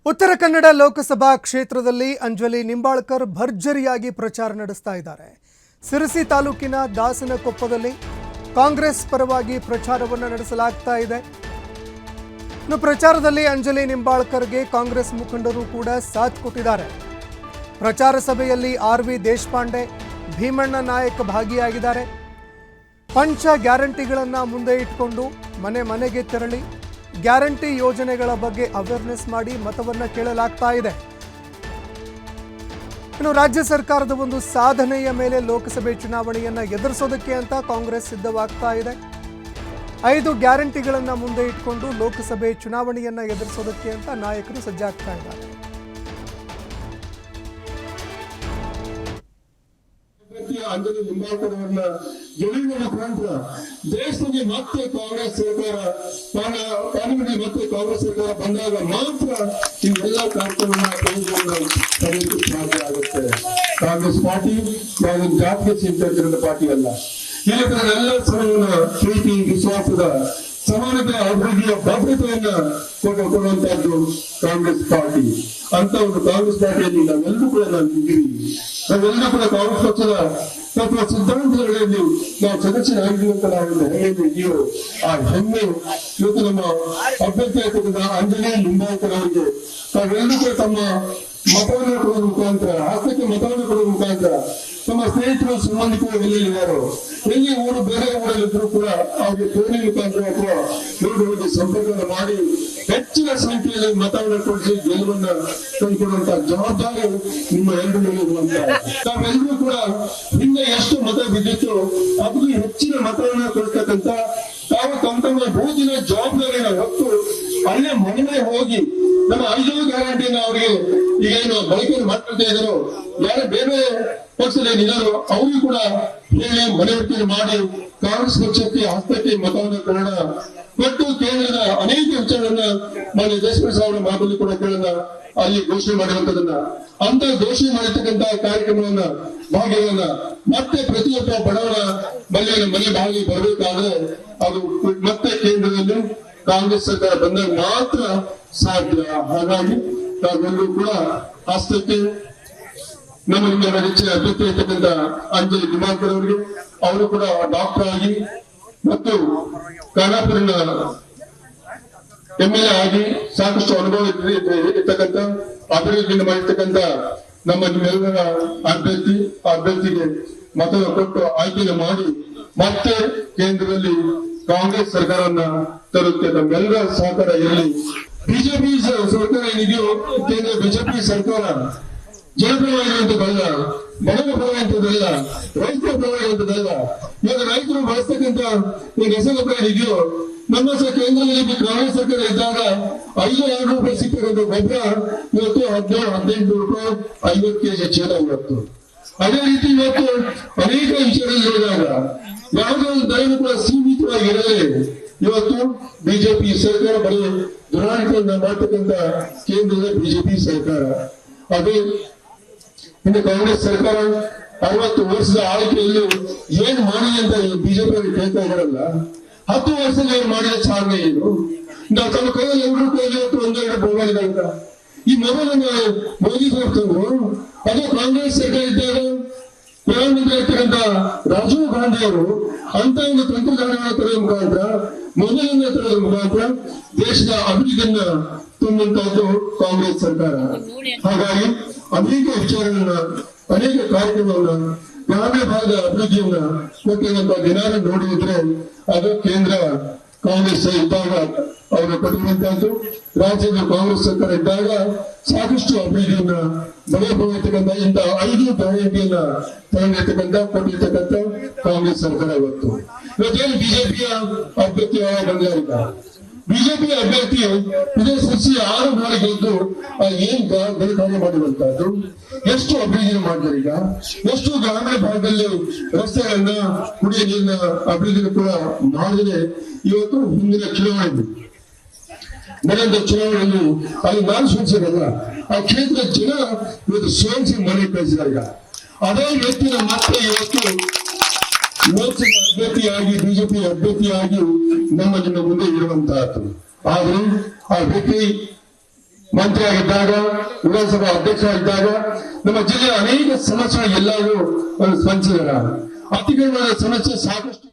ಉತ್ತರ ಕನ್ನಡ ಲೋಕಸಭಾ ಕ್ಷೇತ್ರದಲ್ಲಿ ಅಂಜಲಿ ನಿಂಬಾಳ್ಕರ್ ಭರ್ಜರಿಯಾಗಿ ಪ್ರಚಾರ ನಡೆಸ್ತಾ ಇದ್ದಾರೆ. ಸಿರಸಿ ತಾಲೂಕಿನ ದಾಸನಕೊಪ್ಪದಲ್ಲಿ ಕಾಂಗ್ರೆಸ್ ಪರವಾಗಿ ಪ್ರಚಾರವನ್ನು ನಡೆಸಲಾಗ್ತಾ ಇದೆ. ಇನ್ನು ಪ್ರಚಾರದಲ್ಲಿ ಅಂಜಲಿ ನಿಂಬಾಳ್ಕರ್ಗೆ ಕಾಂಗ್ರೆಸ್ ಮುಖಂಡರು ಕೂಡ ಸಾಥ್ ಕೊಟ್ಟಿದ್ದಾರೆ. ಪ್ರಚಾರ ಸಭೆಯಲ್ಲಿ ಆರ್.ವಿ. ದೇಶಪಾಂಡೆ, ಭೀಮಣ್ಣ ನಾಯಕ್ ಭಾಗಿಯಾಗಿದ್ದಾರೆ. ಪಂಚ ಗ್ಯಾರಂಟಿಗಳನ್ನು ಮುಂದೆ ಇಟ್ಕೊಂಡು ಮನೆ ಮನೆಗೆ ತೆರಳಿ ಗ್ಯಾರಂಟಿ ಯೋಜನೆಗಳ ಬಗ್ಗೆ ಅವೇರ್ನೆಸ್ ಮಾಡಿ ಮತವನ್ನು ಕೇಳಲಾಗ್ತಾ ಇದೆ. ಇನ್ನು ರಾಜ್ಯ ಸರ್ಕಾರದ ಒಂದು ಸಾಧನೆಯ ಮೇಲೆ ಲೋಕಸಭೆ ಚುನಾವಣೆಯನ್ನು ಎದುರಿಸೋದಕ್ಕೆ ಅಂತ ಕಾಂಗ್ರೆಸ್ ಸಿದ್ಧವಾಗ್ತಾ ಇದೆ. 5 ಗ್ಯಾರಂಟಿಗಳನ್ನು ಮುಂದೆ ಇಟ್ಕೊಂಡು ಲೋಕಸಭೆ ಚುನಾವಣೆಯನ್ನು ಎದುರಿಸೋದಕ್ಕೆ ಅಂತ ನಾಯಕರು ಸಜ್ಜಾಗ್ತಾ ಇದ್ದಾರೆ. ಅಂಜಲಿ ನಿಂಬಾಳ್ಕರ್ ಅವರನ್ನ ಗೆಲುವಿನ ಮುಖಾಂತರ ದೇಶದಲ್ಲಿ ಮತ್ತೆ ಕಾಂಗ್ರೆಸ್ ಸರ್ಕಾರ ಪಾರ್ಲಿಮೆಂಟ್ ಮತ್ತೆ ಕಾಂಗ್ರೆಸ್ ಸರ್ಕಾರ ಬಂದಾಗ ಮಾತ್ರ ಇವೆಲ್ಲ ಕಾರ್ಯಕ್ರಮವನ್ನು ತೆಗೆದುಕೊಳ್ಳಲು ಸಾಧ್ಯ ಆಗುತ್ತೆ. ಕಾಂಗ್ರೆಸ್ ಪಾರ್ಟಿ ಯಾವುದೊಂದು ಜಾತಿಗೆ ಸೀಮಿತ ಪಾರ್ಟಿ ಅಲ್ಲ. ಈ ಎಲ್ಲ ಸಮಯವನ್ನು ಪ್ರೀತಿ, ವಿಶ್ವಾಸದ, ಸಮಾನತೆ, ಅಭಿವೃದ್ಧಿಯ ಭದ್ರತೆಯನ್ನ ಕೊಡುವಂತಹದ್ದು ಕಾಂಗ್ರೆಸ್ ಪಾರ್ಟಿ. ಅಂತ ಒಂದು ಕಾಂಗ್ರೆಸ್ ಪಾರ್ಟಿಯಲ್ಲಿ ನಾವೆಲ್ಲರೂ ಕೂಡ ಇದ್ದೀವಿ. ನಾವೆಲ್ಲರೂ ಕೂಡ ಕಾಂಗ್ರೆಸ್ ಪಕ್ಷದ ತತ್ವ ಸಿದ್ಧಾಂತಗಳಲ್ಲಿ ನಾವು ಸದಸ್ಯರಾಗಿದ್ದೀವಿ ಅಂತ ನಾವು ಹೆಮ್ಮೆಯಲ್ಲಿದ್ದೀವೋ ಆ ಹೆಮ್ಮೆ ಇವತ್ತು ನಮ್ಮ ಅಭ್ಯರ್ಥಿ ಆಗಿದ್ದ ಅಂಜಲಿ ನಿಂಬಾಳ್ಕರ್ ಅವರಿಗೆ ತಾವೆಲ್ಲರೂ ಕೂಡ ತಮ್ಮ ಮತವನ್ನು ಕೊಡುವ ಮುಖಾಂತರ, ಹಸ್ತಕ್ಕೆ ಮತವನ್ನು ಕೊಡುವ ಮುಖಾಂತರ ತಮ್ಮ ಸ್ನೇಹಿತರು, ಸಂಬಂಧಿಕರು ಎಲ್ಲಿದ್ದಾರೋ, ಎಲ್ಲಿ ಊರು ಬೇರೆ ಊರಲ್ಲಿದ್ದರೂ ಕೂಡ ಅವ್ರಿಗೆ ಫೋನಿನ ಮುಖಾಂತರ ಅಥವಾ ರೋಡ್ಗಳಿಗೆ ಸಂಪರ್ಕ ಮಾಡಿ ಹೆಚ್ಚಿನ ಸಂಖ್ಯೆಯಲ್ಲಿ ಮತವನ್ನು ಕೊಡಿಸಿ ಗೆಲುವನ್ನ ತಂದುಕೊಡುವಂತಹ ಜವಾಬ್ದಾರಿ ನಿಮ್ಮ ಎಲ್ಲರ ಮೇಲೆ ಇರುವಂತಹ. ತಾವೆಲ್ಲರೂ ಕೂಡ ಹಿಂದೆ ಎಷ್ಟು ಮತ ಬಿದ್ದಿತ್ತು ಅದಕ್ಕೂ ಹೆಚ್ಚಿನ ಮತವನ್ನ ಕೊಡ್ತಕ್ಕಂತ ತಾವು ತಮ್ಮ ಭೂಜಿನ ಜವಾಬ್ದಾರಿನ ಹೊತ್ತು ಅಲ್ಲೇ ಮನೆ ಹೋಗಿ ನಮ್ಮ 5 ಗ್ಯಾರಂಟಿಯನ್ನು ಅವರಿಗೆ ಈಗೇನು ಬಳಕೆಯನ್ನು ಮಾಡ್ಕೊಳ್ತಾ ಇದ್ದಾರೋ, ಯಾರು ಬೇರೆ ಪಕ್ಷದಲ್ಲಿದ್ದಾರೋ ಅವ್ರಿಗೂ ಕೂಡ ಹೇಳಿ ಮನವರಿಕೆ ಮಾಡಿ ಕಾಂಗ್ರೆಸ್ ಪಕ್ಷಕ್ಕೆ ಹಸ್ತಕ್ಕೆ ಮತವನ್ನು ಕೊಡೋಣ. ಮತ್ತು ಕೇಂದ್ರದ ಅನೇಕ ವಿಚಾರಗಳನ್ನ ಮಾನ್ಯ ದೇಶಪಾಂಡೆ ಅವರ ಮಾತಲ್ಲಿ ಕೂಡ ಕೇಳೋಣ ಅಲ್ಲಿ ಘೋಷಣೆ ಮಾಡಿರುವಂತದನ್ನ, ಅಂತ ಘೋಷಣೆ ಮಾಡಿರ್ತಕ್ಕಂತ ಕಾರ್ಯಕ್ರಮವನ್ನ ಭಾಗವನ್ನ ಮತ್ತೆ ಪ್ರತಿಯೊಬ್ಬ ಬಡವರ ಮನೆ ಭಾಗಿ ಬರಬೇಕಾದ್ರೆ ಅದು ಮತ್ತೆ ಕೇಂದ್ರದಲ್ಲಿ ಕಾಂಗ್ರೆಸ್ ಸರ್ಕಾರ ಬಂದಾಗ ಮಾತ್ರ ಸಾಧ್ಯ. ಹಾಗಾಗಿ ನಾವೆಲ್ಲರೂ ಕೂಡ ಹಸ್ತಕ್ಕೆ ನಮ್ಮ ಹೆಚ್ಚಿನ ಅಭ್ಯರ್ಥಿ ಇರ್ತಕ್ಕಂಥ ಅಂಜಲಿ ನಿಂಬಾಳ್ಕರ್ ಅವರಿಗೆ, ಅವರು ಕೂಡ ಡಾಕ್ಟರ್ ಆಗಿ ಮತ್ತು ಖಾನಾಪುರಿನ MLA ಆಗಿ ಸಾಕಷ್ಟು ಅನುಭವ ಇರ್ತಕ್ಕಂಥ ಅಭಿವೃದ್ಧಿಯನ್ನು ಮಾಡಿರ್ತಕ್ಕಂಥ ನಮ್ಮ ನಿಮ್ಮೆಲ್ಲರ ಅಭ್ಯರ್ಥಿಗೆ ಮತವನ್ನು ಕೊಟ್ಟು ಆಯ್ಕೆಯನ್ನು ಮಾಡಿ ಮತ್ತೆ ಕೇಂದ್ರದಲ್ಲಿ ಕಾಂಗ್ರೆಸ್ ಸರ್ಕಾರವನ್ನ ತರುತ್ತೆ. ನಮ್ಮೆಲ್ಲರ ಸಹಕಾರ ಇರಲಿ. ಬಿಜೆಪಿ ಸರ್ಕಾರ ಏನಿದೆಯೋ ಕೇಂದ್ರ ಬಿಜೆಪಿ ಸರ್ಕಾರ ಜನಪರವಾಗಿರುವಂತದ್ದಲ್ಲ, ಬಡವರ ಪರವಾಗಿರುವಂತದ್ದಲ್ಲ, ರೈತರ ಪರವಾಗಿರುವಂತದ್ದಲ್ಲ. ಇವಾಗ ರೈತರು ಬಳಸ್ತಕ್ಕಂಥ ಈ ರಸಗೊಬ್ಬರ ಇದೆಯೋ, ನಮ್ಮ ಕೇಂದ್ರದಲ್ಲಿ ಕಾಂಗ್ರೆಸ್ ಸರ್ಕಾರ ಇದ್ದಾಗ 5-6 ರೂಪಾಯಿ ಸಿಕ್ಕಂತ ಗೊಬ್ಬರ ಇವತ್ತು 17-18 ರೂಪಾಯಿ 50 ಕೆಜಿ ಚೀಲ ಇವತ್ತು. ಅದೇ ರೀತಿ ಇವತ್ತು ಅನೇಕ ವಿಷಯಗಳಲ್ಲಿ ಹೇಳಿದಾಗ ಯಾವುದೋ ಒಂದು ದರವು ಕೂಡ ಸೀಮಿತವಾಗಿರಲಿ. ಇವತ್ತು ಬಿಜೆಪಿ ಸರ್ಕಾರ ಬರೀ ದುರಾಡಳಿತವನ್ನ ಮಾಡ್ತಕ್ಕಂಥ ಕೇಂದ್ರದ ಬಿಜೆಪಿ ಸರ್ಕಾರ. ಅದು ಇನ್ನು ಕಾಂಗ್ರೆಸ್ ಸರ್ಕಾರ 60 ವರ್ಷದ ಆಳ್ವಿಕೆಯಲ್ಲಿ ಏನ್ ಮಾಡಿದೆ ಅಂತ ಬಿಜೆಪಿ ಅವರು ಕೇಳ್ತಾ ಇದಾರಲ್ಲ, 10 ವರ್ಷದಲ್ಲಿ ಏನ್ ಮಾಡಿದ ಸಾಧನೆ ಏನು? ನಾವು ತಮ್ಮ ಕೈಯಲ್ಲಿ ಎಲ್ಲರೂ ಕೈಯಲ್ಲಿ 1-2 ಮೊಬೈಲ್ಗಳಂತ ಈ ಮೊಬೈಲ್ ಅನ್ನು ಮೋದಿ ಸಾಹೇಬ್ ತಂದ್ರು. ಅದು ಕಾಂಗ್ರೆಸ್ ಸರ್ಕಾರ ಇದ್ದಾಗ ಪ್ರಧಾನಮಂತ್ರಿ ಆಗಿರ್ತಕ್ಕಂಥ ರಾಜೀವ್ ಗಾಂಧಿ ಅವರು ಅಂತ ಒಂದು ತಂತ್ರಜ್ಞಾನವನ್ನು ತರುವ ಮುಖಾಂತರ, ಮೊಬೈಲ್ ತರುವ ಮುಖಾಂತರ ದೇಶದ ಅಭಿವೃದ್ಧಿಯನ್ನ ತುಂಬುವಂತಹದ್ದು ಕಾಂಗ್ರೆಸ್ ಸರ್ಕಾರ. ಹಾಗಾಗಿ ಅನೇಕ ವಿಚಾರಗಳನ್ನ, ಅನೇಕ ಕಾರ್ಯಕ್ರಮವನ್ನ, ಗ್ರಾಮೀಣ ಭಾಗದ ಅಭಿವೃದ್ಧಿಯನ್ನ ಕೊಟ್ಟಿರುವಂತಹ ದಿನಾನ ನೋಡಿದ್ರೆ ಅದು ಕೇಂದ್ರ ಕಾಂಗ್ರೆಸ್ ಇದ್ದಾಗ ಅವರು ಕೊಟ್ಟಿರುವಂತಹದ್ದು. ರಾಜ್ಯದ ಕಾಂಗ್ರೆಸ್ ಸರ್ಕಾರ ಇದ್ದಾಗ ಸಾಕಷ್ಟು ಅಭಿವೃದ್ಧಿಯನ್ನ ಬಗೆಹರಿಸತಕ್ಕಂಥ ಇಂಥ 5 ಗ್ಯಾರಂಟಿಯನ್ನ ಕೊಟ್ಟಿರ್ತಕ್ಕಂಥ ಕಾಂಗ್ರೆಸ್ ಸರ್ಕಾರ ಇವತ್ತೇನು ಬಿಜೆಪಿಯ ಅಭ್ಯರ್ಥಿ ಬಂದಿಲ್ಲ. ಬಿಜೆಪಿ ಅಭ್ಯರ್ಥಿ ಇದೇ ಸಸಿ 6 ಬಾರಿ ಗೆದ್ದು ಏನ್ ಕಾರ್ಯ ಮಾಡಿರುವಂತಹದ್ದು, ಎಷ್ಟು ಅಭಿವೃದ್ಧಿ ಮಾಡಿದ್ದಾರೆ. ಈಗ ಎಷ್ಟು ಗ್ರಾಮೀಣ ಭಾಗದಲ್ಲಿ ರಸ್ತೆಗಳನ್ನ, ಕುಡಿಯ ನೀರಿನ ಅಭಿವೃದ್ಧಿ ಕೂಡ ಮಾಡಿದ್ರೆ ಇವತ್ತು ಹಿಂದಿನ ಚುನಾವಣೆ ನಡೆದ ಚುನಾವಣೆಯಲ್ಲಿ ಅಲ್ಲಿ ನಾನು ಸೋಲಿಸಿರಲ್ಲ, ಆ ಕ್ಷೇತ್ರದ ಜನ ಇವತ್ತು ಸೋಲಿಸಿ ಮನೆ ಕಳಿಸಿದಾಗ ಅದೇ ವ್ಯಕ್ತಿನ ಮತ್ತೆ ಇವತ್ತು ಲೋಕಸಭಾ ಅಭ್ಯರ್ಥಿಯಾಗಿ ಬಿಜೆಪಿ ಅಭ್ಯರ್ಥಿಯಾಗಿ ನಮ್ಮ ಮುಂದೆ ಇರುವಂತಹದ್ದು. ಆದ್ರೆ ಆ ವ್ಯಕ್ತಿ ಮಂತ್ರಿಯಾಗಿದ್ದಾಗ, ವಿಧಾನಸಭಾ ಅಧ್ಯಕ್ಷರಾಗಿದ್ದಾಗ ನಮ್ಮ ಜಿಲ್ಲೆಯ ಅನೇಕ ಸಮಸ್ಯೆ ಎಲ್ಲರೂ ಸ್ಪಂದಿಸಿದಾರ. ಅತಿಕ್ರಮಣದ ಸಮಸ್ಯೆ ಸಾಕಷ್ಟು